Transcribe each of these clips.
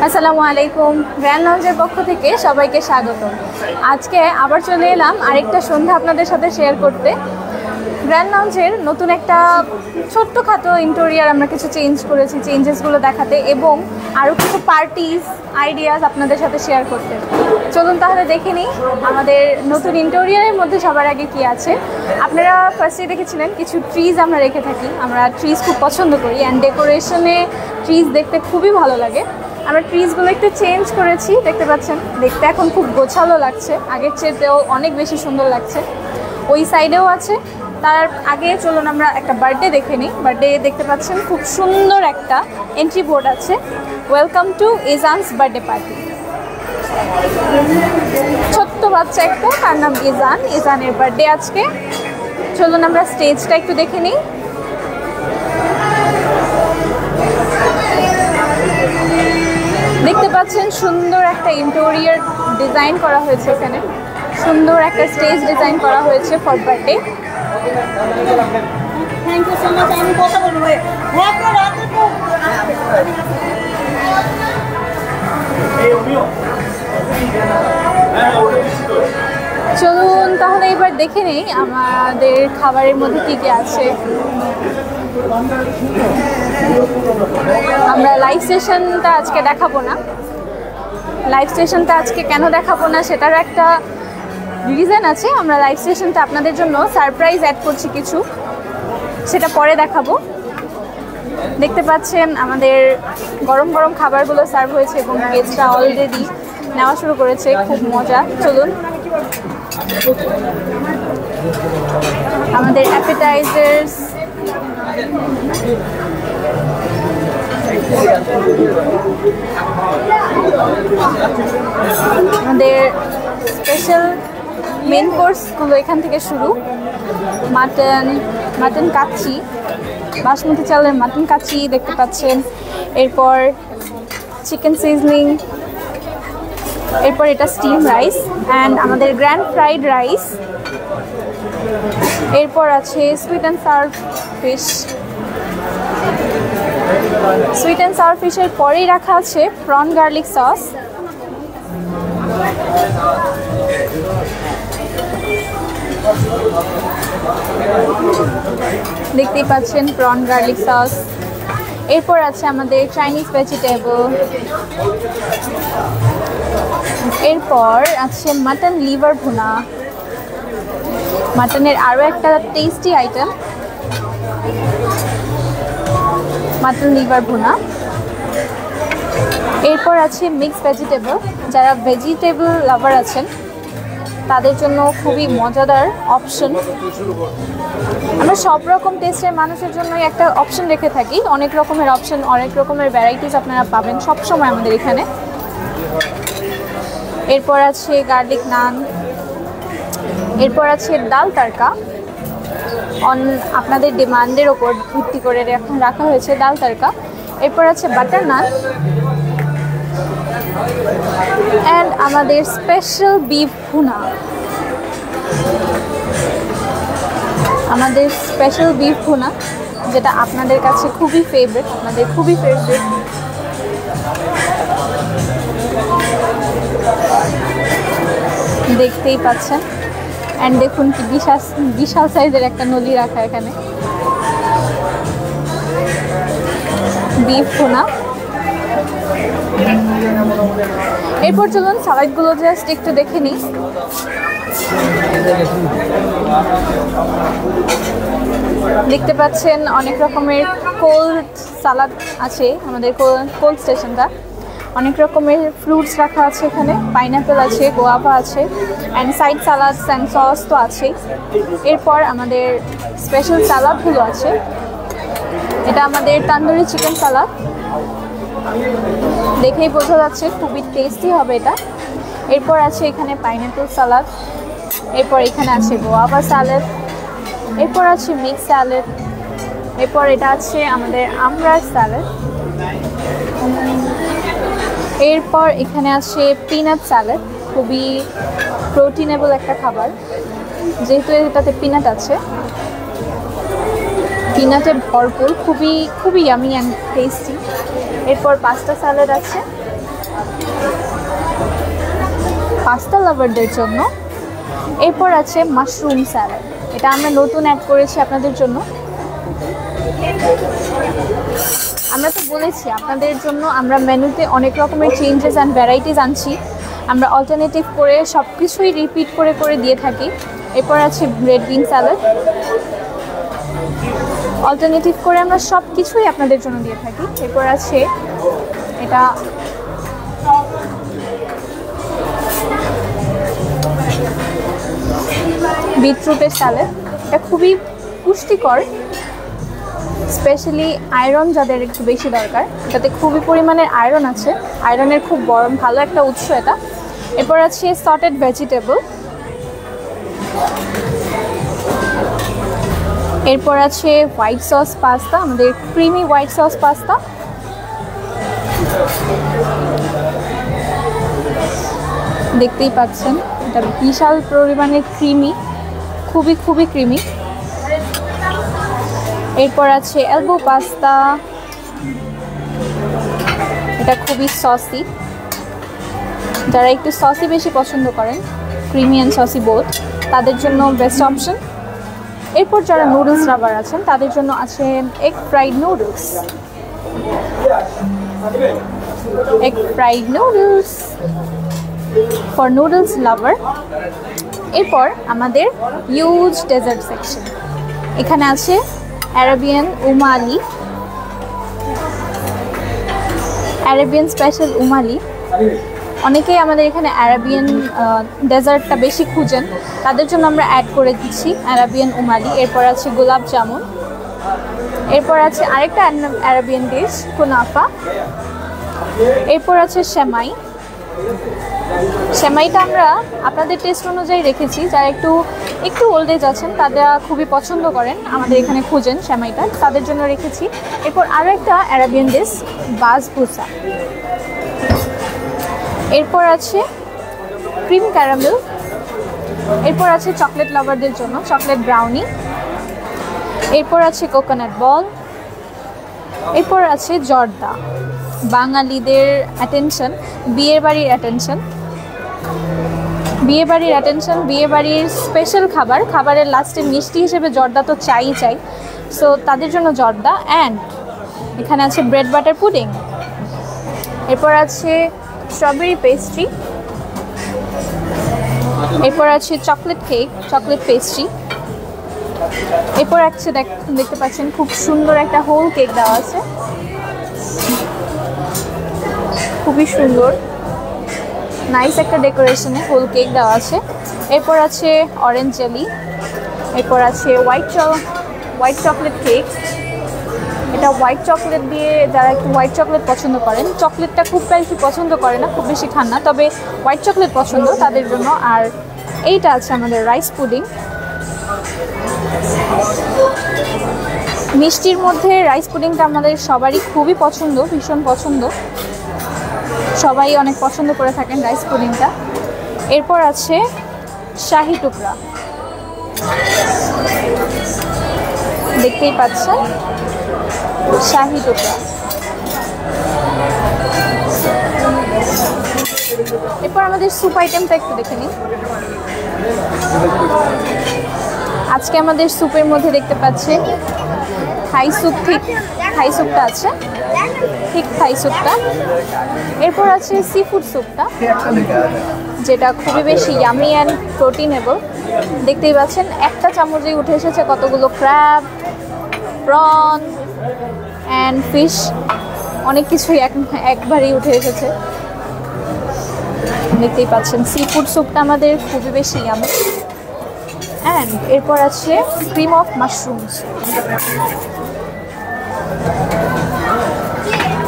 আসসালামু আলাইকুম, গ্র্যান্ড লঞ্চের পক্ষ থেকে সবাইকে স্বাগত। আজকে আবার চলে এলাম আরেকটা সন্ধ্যা আপনাদের সাথে শেয়ার করতে। গ্র্যান্ড লঞ্চের নতুন একটা ছোট্টখাটো ইন্টেরিয়ার আমরা কিছু চেঞ্জ করেছি, চেঞ্জেসগুলো দেখাতে এবং আরও কিছু পার্টিজ আইডিয়াস আপনাদের সাথে শেয়ার করতে। চলুন তাহলে দেখে নিই আমাদের নতুন ইন্টেরিয়ারের মধ্যে সবার আগে কি আছে। আপনারা ফার্স্টে দেখেছিলেন কিছু ট্রিজ আমরা রেখে থাকি, আমরা ট্রিজ খুব পছন্দ করি অ্যান্ড ডেকোরেশনে ট্রিজ দেখতে খুবই ভালো লাগে। আমরা ট্রিজগুলো একটু চেঞ্জ করেছি, দেখতে পাচ্ছেন, দেখতে এখন খুব গোছালো লাগছে, আগের চেয়েও অনেক বেশি সুন্দর লাগছে। ওই সাইডেও আছে। তার আগে চলুন আমরা একটা বার্থডে দেখে নিই। বার্থডে দেখতে পাচ্ছেন খুব সুন্দর একটা এন্ট্রি বোর্ড আছে, ওয়েলকাম টু ইজানস বার্থডে পার্টি। ছোট্ট বাচ্চা একটা, তার নাম ইজান, ইজানের বার্থডে আজকে। চলুন আমরা স্টেজটা একটু দেখে নিই। দেখতে পাচ্ছেন সুন্দর একটা ইন্টেরিয়র ডিজাইন করা হয়েছে, এখানে সুন্দর একটা স্টেজ ডিজাইন করা হয়েছে for birthday. Thank you so much. আমি কথা বলবো। চলুন তাহলে এবার দেখে নেই আমাদের খাবারের মধ্যে কী কী আছে। আমরা লাইভ সেশনটা আজকে দেখাবো না। লাইভ সেশনটা আজকে কেন দেখাবো না সেটার একটা রিজন আছে। আমরা লাইভ সেশনটা আপনাদের জন্য সারপ্রাইজ অ্যাড করছি কিছু, সেটা পরে দেখাবো। দেখতে পাচ্ছেন আমাদের গরম গরম খাবারগুলো সার্ভ হয়েছে এবং গেস্টরা অলরেডি নেওয়া শুরু করেছে, খুব মজা। চলুন আমাদের অ্যাপেটাইজার্স, আমাদের স্পেশাল মেন কোর্সগুলো এখান থেকে শুরু। মাটন কাচ্চি, বাসমতি চালের মাটন কাচ্চি দেখতে পাচ্ছেন। এরপর চিকেন সিজনিং, এরপর এটা স্টিম রাইস অ্যান্ড আমাদের গ্র্যান্ড ফ্রাইড রাইস। এরপর আছে sweet and sour fish. Sweet and sour ফিশের পরেই রাখা আছে প্রন গার্লিক সস। দেখতেই পাচ্ছেন প্রন গার্লিক সস। এরপর আছে আমাদের চাইনিজ ভেজিটেবল। এরপর আছে মাটন লিভার ভুনা, মাটনের আরও একটা টেস্টি আইটেম মাটন লিভার ভুনা। এরপর আছে মিক্সড ভেজিটেবল, যারা ভেজিটেবল লাভার আছেন তাদের জন্য খুবই মজাদার অপশন। আমরা সব রকম টেস্টের মানুষের জন্যই একটা অপশন রেখে থাকি, অনেক রকমের অপশন, অনেক রকমের ভ্যারাইটিস আপনারা পাবেন সবসময় আমাদের এখানে। এরপর আছে গার্লিক নান। এরপর আছে ডাল তাড়কা, আপনাদের ডিমান্ডের ওপর ভিত্তি করে রাখা হয়েছে ডাল তাড়কা। এরপর আছে বাটার নান অ্যান্ড আমাদের স্পেশাল বিফ ভুনা। আমাদের স্পেশাল বিফ ভুনা যেটা আপনাদের কাছে খুবই ফেভারিট, আমাদের খুবই ফেভারিট। দেখতেই পাচ্ছেন অ্যান্ড দেখুন কি বিশাল সাইজের একটা নলি রাখা এখানে, বিফ ভুনা। এরপর চলুন সালাডগুলো জাস্ট একটু দেখে নিই। দেখতে পাচ্ছেন অনেক রকমের কোল্ড সালাদ আছে, আমাদের কোল্ড স্টেশনটা। অনেক রকমের ফ্রুটস রাখা আছে এখানে, পাইনাপেল আছে, গোয়াভা আছে অ্যান্ড সাইড সালাডস অ্যান্ড সস তো আছেই। এরপর আমাদের স্পেশাল সালাদগুলো আছে। এটা আমাদের তান্দুরি চিকেন সালাদ, দেখেই বোঝা যাচ্ছে খুবই টেস্টি হবে এটা। এরপর আছে এখানে পাইনাপেল সালাদ। এরপর এখানে আছে গোয়াভা স্যালাড। এরপর আছে মিক্স স্যালাড। এরপর এটা আছে আমাদের আমরার স্যালাড। এরপর এখানে আছে পিনাট স্যালাড, খুবই প্রোটিনেবল একটা খাবার যেহেতু এটাতে পিনাট আছে, পিনাটে ভরপুর, খুবই ইয়ামি অ্যান্ড টেস্টি। এরপর পাস্তা স্যালাড আছে পাস্তা লাভারদের জন্য। এরপর আছে মাশরুম স্যালাড, এটা আমরা নতুন অ্যাড করেছি আপনাদের জন্য। আমরা তো বলেছি আপনাদের জন্য আমরা মেনুতে অনেক রকমের চেঞ্জেস অ্যান্ড ভ্যারাইটিস আনছি, আমরা অল্টারনেটিভ করে সব কিছুই রিপিট করে করে দিয়ে থাকি। এরপর আছে রেড বিন স্যালাড, অল্টারনেটিভ করে আমরা সব কিছুই আপনাদের জন্য দিয়ে থাকি। এরপর আছে এটা বিটরুটের স্যালাড, এটা খুবই পুষ্টিকর, স্পেশালি আয়রন যাদের একটু বেশি দরকার, এটাতে খুবই পরিমাণের আয়রন আছে, আয়রনের খুব ভালো একটা উৎস এটা। এরপর আছে সটেড ভেজিটেবল, এরপর আছে হোয়াইট সস পাস্তা, আমাদের ক্রিমি হোয়াইট সস পাস্তা। দেখতেই পাচ্ছেন এটা বিশাল পরিমাণের ক্রিমি, খুবই ক্রিমি। এরপর আছে এলবো পাস্তা, এটা খুবই সসি, যারা একটু সসি বেশি পছন্দ করেন, ক্রিমি অ্যান্ড সসি বোথ, তাদের জন্য বেস্ট অপশন। এরপর যারা নুডলস লাভার আছেন তাদের জন্য আছে egg fried noodles, egg fried noodles for noodles lover. এরপর আমাদের হিউজ ডেজার্ট সেকশন, এখানে আছে Arabian Umm Ali, Arabian special Umm Ali. অনেকেই আমাদের এখানে অ্যারাবিয়ান ডেজার্টটা বেশি খুঁজেন, তাদের জন্য আমরা অ্যাড করে দিচ্ছি অ্যারাবিয়ান উমালি। এরপর আছে গোলাপ জামুন, এরপর আছে আরেকটা অ্যারাবিয়ান ডিশ কুনাফা। এরপর আছে সেমাই, সেমাইটা আমরা আপনাদের টেস্ট অনুযায়ী রেখেছি, যারা একটু ওল্ড এজ আছেন তারা খুবই পছন্দ করেন, আমাদের এখানে খুঁজেন সেমাইটা, তাদের জন্য রেখেছি। এরপর আরও একটা অ্যারাবিয়ান ডিশ বাসবুসা। এরপর আছে ক্রিম ক্যারামেল, এরপর আছে চকলেট লাভারদের জন্য চকলেট ব্রাউনি। এরপর আছে কোকোনাট বল, এরপর আছে জর্দা, বাঙালিদের অ্যাটেনশন, বিয়েবাড়ির অ্যাটেনশন, বিয়েবাড়ির স্পেশাল খাবারের লাস্টে মিষ্টি হিসেবে জর্দা তো চাই, সো তাদের জন্য জর্দা। অ্যান্ড এখানে আছে ব্রেড বাটার পুডিং। এরপর আছে স্ট্রবেরি পেস্ট্রি, এরপর আছে চকলেট কেক, চকলেট পেস্ট্রি। এরপর আছে দেখতে পাচ্ছেন খুব সুন্দর একটা হোল কেক দেওয়া আছে, খুবই সুন্দর নাইস একটা ডেকোরেশনে হোল কেক দেওয়া আছে। এরপর আছে অরেঞ্জ জেলি, এরপর আছে হোয়াইট চকলেট কেক, এটা হোয়াইট চকলেট দিয়ে, যারা একটু হোয়াইট চকলেট পছন্দ করেন, চকলেটটা খুব বেশি পছন্দ করে না, খুব বেশি খান না, তবে হোয়াইট চকলেট পছন্দ তাদের জন্য। আর এইটা আছে আমাদের রাইস পুডিং, মিষ্টির মধ্যে রাইস পুডিংটা আমাদের সবারই খুবই পছন্দ, ভীষণ পছন্দ, সবাই অনেক পছন্দ করে থাকেন রাইস পুডিংটা। এরপর আছে শাহি টুকরা, দেখতেই পাচ্ছেন শাহি টুকরা। এরপর আমাদের স্যুপ আইটেমটা একটু দেখে নিন। আজকে আমাদের স্যুপের মধ্যে দেখতে পাচ্ছেন থাই স্যুপ, ঠিক থাই স্যুপটা আছে, ঠিক থাই স্যুপটা। এরপর আছে সি ফুড স্যুপটা, যেটা খুবই বেশি ইয়ামি অ্যান্ড প্রোটিনেবল। দেখতেই পাচ্ছেন একটা চামচেই উঠে এসেছে কতগুলো ক্র্যাব, প্রন অ্যান্ড ফিশ, অনেক কিছুই একবারেই উঠে এসেছে। দেখতেই পাচ্ছেন সি ফুড স্যুপটা আমাদের খুবই বেশি ইয়ামি। অ্যান্ড এরপর আছে ক্রিম অফ মাশরুমস,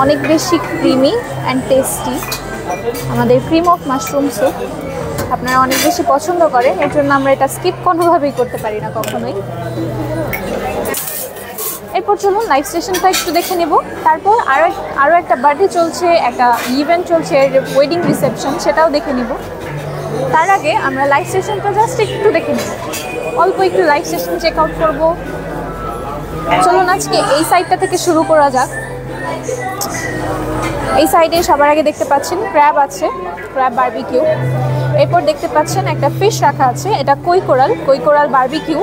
অনেক বেশি ক্রিমি অ্যান্ড টেস্টি আমাদের ক্রিম অফ মাশরুম স্যুপ। আপনারা অনেক বেশি পছন্দ করেন, এর জন্য আমরা এটা স্কিপ কোনোভাবেই করতে পারি না কখনোই। এরপর চলুন লাইভ স্টেশনটা একটু দেখে নেব, তারপর আরও একটা বার্থডে চলছে, একটা ইভেন্ট চলছে, ওয়েডিং রিসেপশন, সেটাও দেখে নেব। তার আগে আমরা লাইভ স্টেশনটা জাস্ট একটু দেখে নেব, অল্প একটু লাইভ স্টেশন চেক আউট করবো। চলুন আজকে এই সাইডটা থেকে শুরু করা যাক। এই সাইডে সবার আগে দেখতে পাচ্ছেন ক্র্যাব আছে, ক্র্যাব বারবিকিউ। এরপর দেখতে পাচ্ছেন একটা ফিশ রাখা আছে, এটা কই কোরাল বারবিকিউ।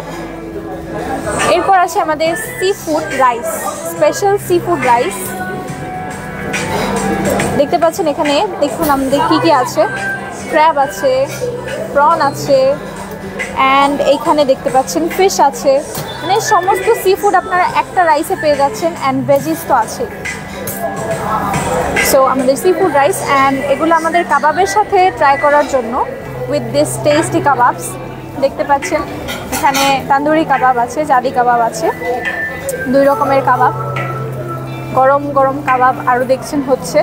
এরপর আছে আমাদের sea food rice, special sea food rice. দেখতে পাচ্ছেন এখানে, দেখুন আমাদের কী কী আছে। ক্র্যাব আছে, প্রন আছে, অ্যান্ড এইখানে দেখতে পাচ্ছেন ফিশ আছে। মানে সমস্ত সি ফুড আপনারা একটা রাইসে পেয়ে যাচ্ছেন, অ্যান্ড ভেজিস তো আছে। সো আমাদের সি ফুড রাইস, অ্যান্ড এগুলো আমাদের কাবাবের সাথে ট্রাই করার জন্য উইথ দিস টেস্টি কাবাবস। দেখতে পাচ্ছেন এখানে তান্দুরি কাবাব আছে, জাদি কাবাব আছে, 2 রকমের কাবাব, গরম গরম কাবাব আরও দেখছেন হচ্ছে।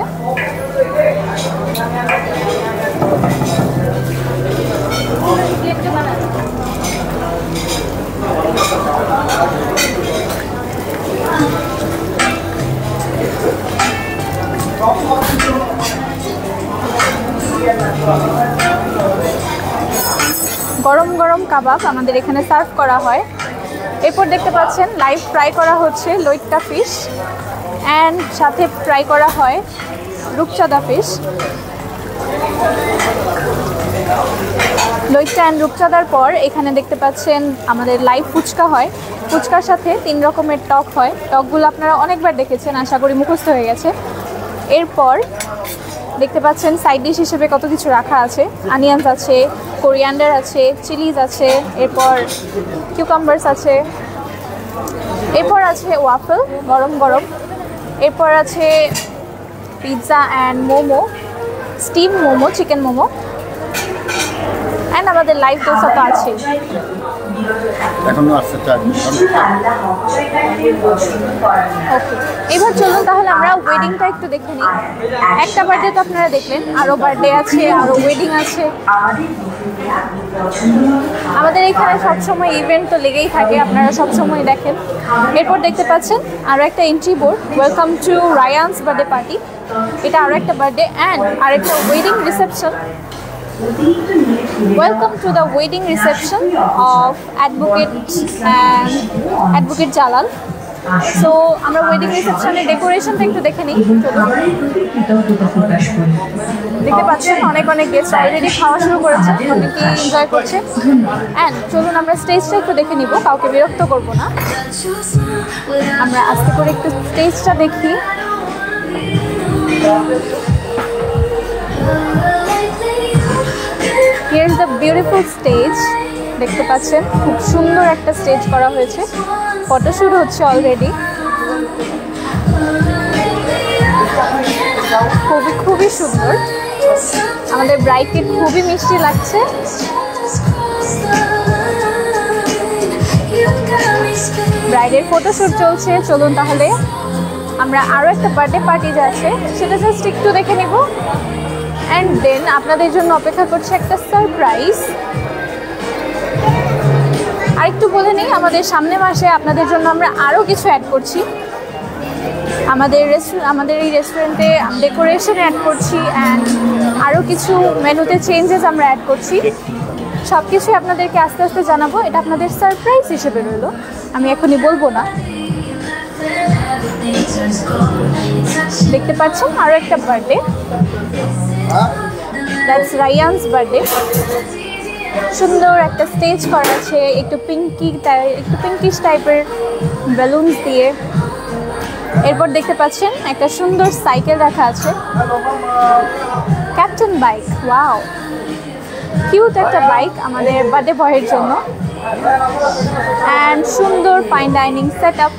গরম গরম কাবাব আমাদের এখানে সার্ভ করা হয়। এরপর দেখতে পাচ্ছেন লাইভ ফ্রাই করা হচ্ছে লইট্টা ফিশ, অ্যান্ড সাথে ফ্রাই করা হয় রূপচাঁদা ফিশ। লইট্টা অ্যান্ড রূপচাঁদার পর এখানে দেখতে পাচ্ছেন আমাদের লাইভ ফুচকা হয়। ফুচকার সাথে 3 রকমের টক হয়, টকগুলো আপনারা অনেকবার দেখেছেন, আশা করি মুখস্থ হয়ে গেছে। এরপর দেখতে পাচ্ছেন সাইড ডিশ হিসেবে কত কিছু রাখা আছে, আনিয়ান্স আছে, কোরিয়ান্ডার আছে, চিলিজ আছে, এরপর কিউকাম্বার্স আছে, এরপর আছে ওয়াফেল গরম গরম, এরপর আছে pizza and momo, steam momo, chicken momo, and আমাদের লাইভ দোসা তো আছে। ওকে, এবার চলুন তাহলে আমরা ওয়েডিংটা একটু দেখে নিই। একটা বার্থডে তো আপনারা দেখলেন, আরও বার্থডে আছে, আরও ওয়েডিং আছে। আমাদের এখানে সবসময় ইভেন্ট তো লেগেই থাকে, আপনারা সবসময় দেখেন। এরপর দেখতে পাচ্ছেন আরও একটা entry board, welcome to Ryan's birthday party. এটা আরও একটা বার্থডে অ্যান্ড আরেকটা wedding reception. Welcome to the wedding reception of Advocate Jalal. So আমরা ওয়েডিং রিসেপশনের ডেকোরেশনটা একটু দেখে নিই। দেখতে পাচ্ছেন অনেক অনেক গেস্ট অলরেডি খাওয়া শুরু করেছে, অনেকে এনজয় করছে। অ্যান্ড চলুন আমরা স্টেজটা একটু দেখে নিব, কাউকে বিরক্ত করব না। আমরা আস্তে করে একটু স্টেজটা দেখি। Here is the beautiful stage. দেখতে পাচ্ছেন খুব সুন্দর একটা স্টেজ করা হয়েছে, ফটোশুট হচ্ছে অলরেডি। খুবই সুন্দর, আমাদের ব্রাইডকে খুবই মিষ্টি লাগছে। ব্রাইডের ফটোশুট চলছে, চলুন তাহলে আমরা আরও একটা বার্থডে পার্টি যাচ্ছে সেটা জাস্ট একটু দেখে নিব। অ্যান্ড দেন আপনাদের জন্য অপেক্ষা করছে একটা সারপ্রাইজ। আর একটু বলে নিই, আমাদের সামনের মাসে আপনাদের জন্য আমরা আরও কিছু অ্যাড করছি। আমাদের এই রেস্টুরেন্টে ডেকোরেশন অ্যাড করছি, অ্যান্ড আরও কিছু মেনুতে চেঞ্জেস আমরা অ্যাড করছি। সব কিছুই আপনাদেরকে আস্তে আস্তে জানাবো, এটা আপনাদের সারপ্রাইজ হিসেবে রইল, আমি এখনই বলবো না। দেখতে পাচ্ছেন আরও একটা বার্থডে, দ্যাটস রায়ানস বার্থডে। সুন্দর একটা স্টেজ করা আছে, একটু পিঙ্কিশ টাইপের বেলুনস দিয়ে। এরপর দেখতে পাচ্ছেন একটা সুন্দর সাইকেল রাখা আছে, ক্যাপ্টেন বাইক। ওয়াও, কিউট একটা বাইক আমাদের বার্থডে বয়ের জন্য। অ্যান্ড সুন্দর ফাইন ডাইনিং সেট আপ।